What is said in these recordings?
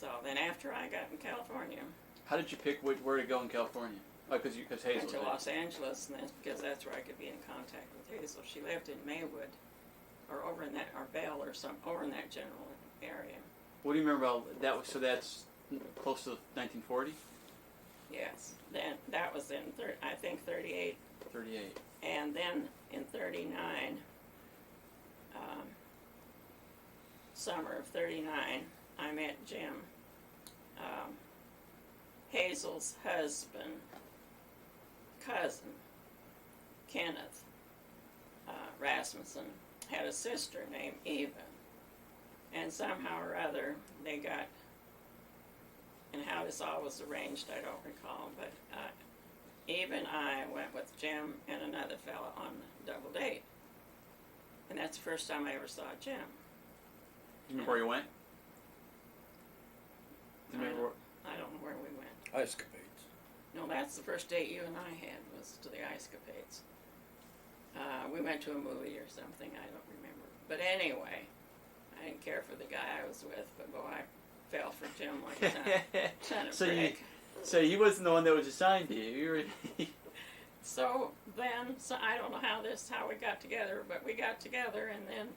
So then after I got in California, How did you pick where to go in California? Oh, because Hazel. went to Los Angeles, and that's because that's where I could be in contact with Hazel. She lived in Maywood, or over in that, or Bell, or some, over in that general area. What do you remember about that? So that's close to 1940. Yes. Then that was in I think 38. 38. And then in 39, summer of 39, I met Jim, Hazel's husband, cousin, Kenneth Rasmussen, had a sister named Eva. And somehow or other, they got, and how this all was arranged, I don't recall, but Eva and I went with Jim and another fella on a double date. And that's the first time I ever saw Jim. Do you remember where you went? Do you remember I don't know where we went. Ice capades. No, that's the first date you and I had, was to the Ice Capades. We went to a movie or something, I don't remember. But anyway, I didn't care for the guy I was with, but boy, I fell for Jim like a ton of brick. So he wasn't the one that was assigned to you. You were So then, I don't know how we got together, but we got together, and then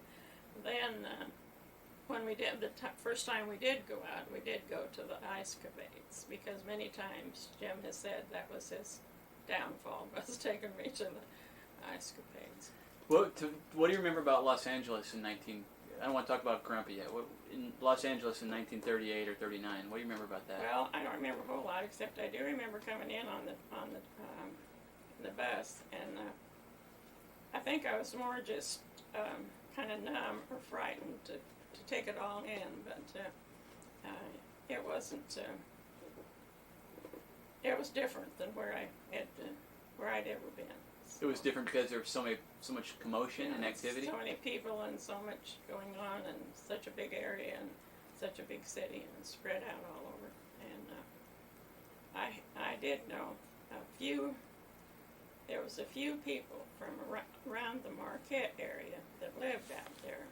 when we did, first time we did go out, we did go to the Ice Capades, because many times Jim has said that was his downfall, was taking me to the Ice Capades. What do you remember about Los Angeles in 19? I don't want to talk about Grumpy yet. In Los Angeles in 1938 or 39, what do you remember about that? Well, I don't remember a whole lot, except I do remember coming in on the bus, and I think I was more just kind of numb or frightened to take it all in, but it wasn't. It was different than where I'd ever been. So, it was different because there was so much commotion and activity. So many people and so much going on, and such a big area and such a big city, and spread out all over. And I did know a few. There was a few people from around the Marquette area that lived out there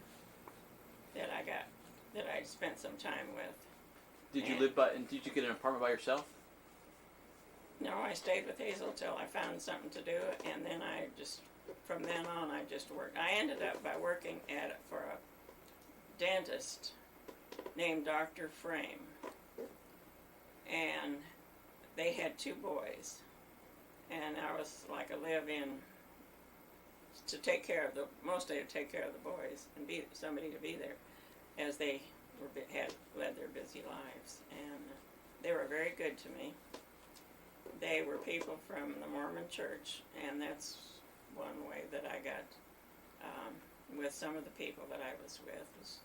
that I spent some time with. Did you live and did you get an apartment by yourself? No, I stayed with Hazel till I found something to do, and then from then on, I just worked. I ended up by working for a dentist named Dr. Frame, and they had 2 boys, and I was like a live-in to take care of mostly to take care of the boys and be somebody to be there as they had led their busy lives, and they were very good to me. They were people from the Mormon Church, and that's one way that I got with some of the people that I was with, was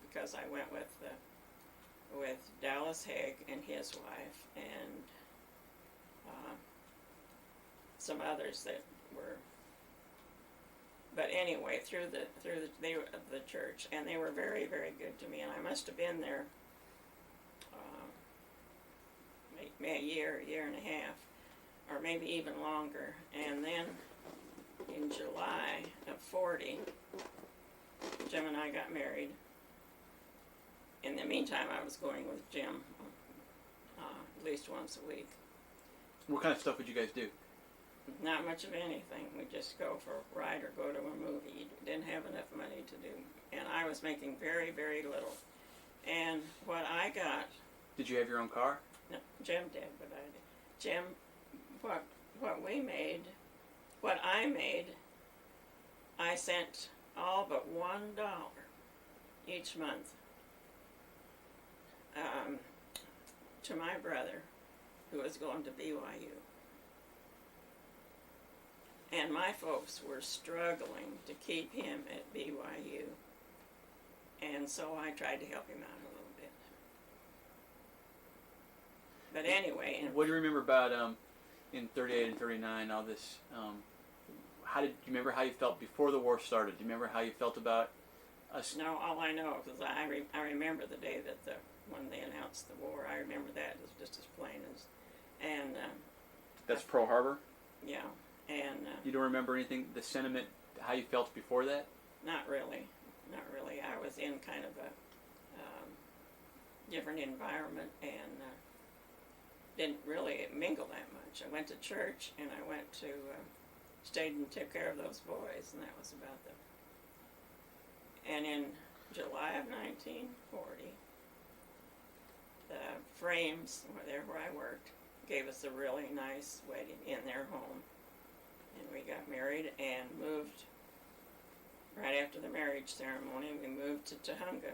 because I went with Dallas Haig and his wife, and some others that were. But anyway, through the church, and they were very, very good to me, and I must have been there maybe a year and a half, or maybe even longer. And then in July of 40, Jim and I got married. In the meantime, I was going with Jim at least once a week. What kind of stuff would you guys do? Not much of anything. We'd just go for a ride or go to a movie. Didn't have enough money to do. And I was making very, very little. And what I got... Did you have your own car? No, Jim did, but I did. Jim, what I made, I sent all but $1 each month to my brother, who was going to BYU. And my folks were struggling to keep him at BYU. And so I tried to help him out a little bit. But anyway. What do you remember about in 38 and 39, all this? Do you remember how you felt before the war started? Do you remember how you felt about us? No, all I know, because I remember the day that when they announced the war. I remember that as just as plain as. And that's Pearl Harbor? Yeah. And you don't remember anything, the sentiment, how you felt before that? Not really. I was in kind of different environment, and didn't really mingle that much. I went to church, and I went to stayed and took care of those boys, and that was about them. And in July of 1940, the Frames, where I worked, gave us a really nice wedding in their home, and we got married and moved. Right after the marriage ceremony, we moved to Tahunga,